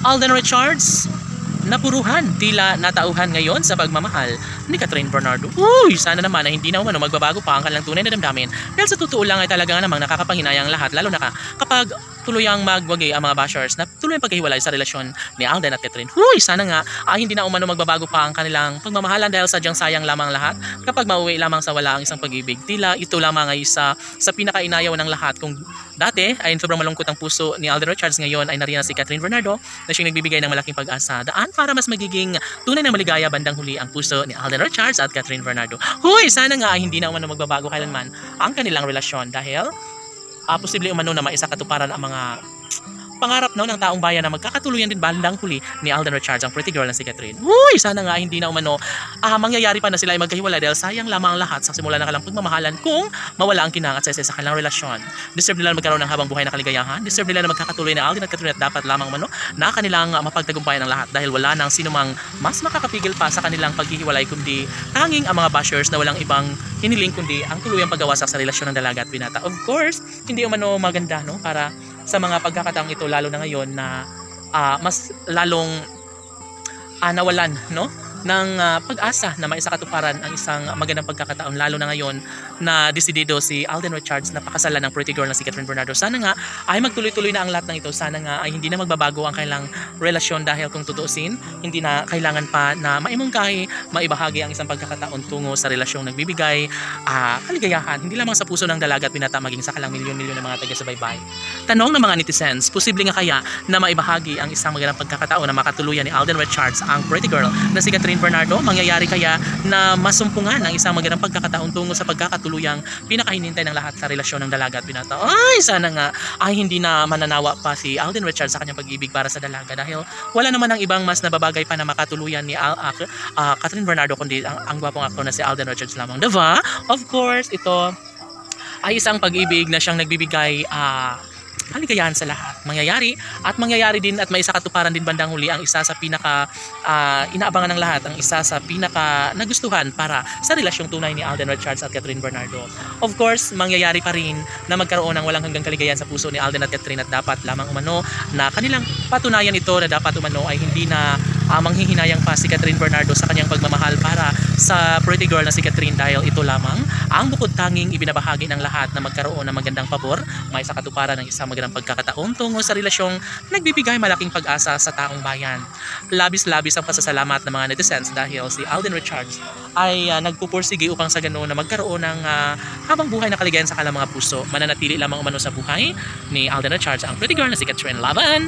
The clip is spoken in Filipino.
Alden Richards, napuruhan, tila natauhan ngayon sa pagmamahal ni Catherine Bernardo. Uy, sana naman na hindi na umano magbabago pa ang kanilang tunay na damdamin. Dahil sa totoo lang ay talaga namang nakakapanginayang lahat, lalo na kapag tuluyang magwagi ang mga bashers na tuluyang paghiwalay sa relasyon ni Alden at Catherine. Huy, sana nga hindi na umano magbabago pa ang kanilang pagmamahalan dahil sadyang sayang lamang lahat kapag mauwi lamang sa wala ang isang pag-ibig. Tila ito lamang ay isa sa pinakainayaw ng lahat. Kung dati ay sobrang malungkot ang puso ni Alden Richards, ngayon ay nariyan si Catherine Bernardo na siyang nagbibigay ng malaking pag-asa. Daan para mas magiging tunay na maligaya bandang huli ang puso ni Alden Richards at Catherine Bernardo. Huy, sana nga hindi na umano magbabago kailanman ang kanilang relasyon dahil posible umano na maisakatuparan ang mga pangarap ng taong bayan na magkakatuluyan din bandang huli ni Alden Richards, ang pretty girl na si Catherine. Uy, sana nga hindi na umano mangyayari pa na sila ay magkahiwalay dahil sayang lamang ang lahat sa simula ng kanilang pagmamahalan kung mawala ang kinang at sa kanilang relasyon. Deserve nila na magkaroon ng habang buhay na kaligayahan. Deserve nila na magkakatuloy na Alden at Catherine at dapat lamang umano na kanilang mapagtagumpayan ng lahat dahil wala nang sinumang mas makakapigil pa sa kanilang paghihiwalay kundi tanging ang mga bashers na walang ibang hiniling kundi ang tuluyang paggawasak sa relasyon ng dalaga at binata. Of course, hindi umano maganda para sa mga pagkakataong ito, lalo na ngayon na mas lalong nawalan ng pag-asa na maisakatuparan ang isang magandang pagkakataon, lalo na ngayon na desidido si Alden Richards na pakasalan ng pretty girl na si Catherine Bernardo. Sana nga ay magtuloy-tuloy na ang lahat ng ito. Sana nga ay hindi na magbabago ang kailang relasyon dahil kung tutuusin, hindi na kailangan pa na maimungkahi, maibahagi ang isang pagkakataon tungo sa relasyong nagbibigay kaligayahan, hindi lamang sa puso ng dalaga at binata maging sa kalang milyon-milyon ng mga taga-subaybay. Tanong ng mga netizens, posible nga kaya na maibahagi ang isang magandang pagkakataon na makatuluyan ni Alden Richards ang pretty girl na si Catherine Bernardo? Mangyayari kaya na masumpungan ang isang magandang pagkakataon tungo sa pagkakatuluyang pinakahinintay ng lahat sa relasyon ng dalaga at binata? Ay, sana nga ay hindi na mananawa pa si Alden Richards sa kanyang pag-ibig para sa dalaga dahil wala naman ang ibang mas nababagay pa na makatuluyan ni Catherine Bernardo kundi ang gwapong aktor na si Alden Richards lamang. Diba? Of course, ito ay isang pag-ibig na siyang nagbibigay kaligayahan sa lahat. Mangyayari din at maisakatuparan din bandang huli ang isa sa pinaka inaabangan ng lahat, ang isa sa pinaka nagustuhan para sa relasyong tunay ni Alden Richards at Catherine Bernardo. Of course, mangyayari pa rin na magkaroon ng walang hanggang kaligayahan sa puso ni Alden at Catherine at dapat lamang umano na kanilang patunayan ito na dapat umano ay hindi na manghihinayang pa si Catherine Bernardo sa kanyang pagmamahal para sa pretty girl na si Catherine dahil ito lamang ang bukod tanging ibinabahagi ng lahat na magkaroon ng magandang pabor, may sakatuparan ng isang magandang pagkakataon tungo sa relasyong nagbibigay malaking pag-asa sa taong bayan. Labis-labis ang pasasalamat ng mga netizens dahil si Alden Richards ay nagpupursige upang sa ganoon na magkaroon ng habang buhay na kaligayahan sa kanilang mga puso. Mananatili lamang umano sa buhay ni Alden Richards ang pretty girl na si Catherine. Laban!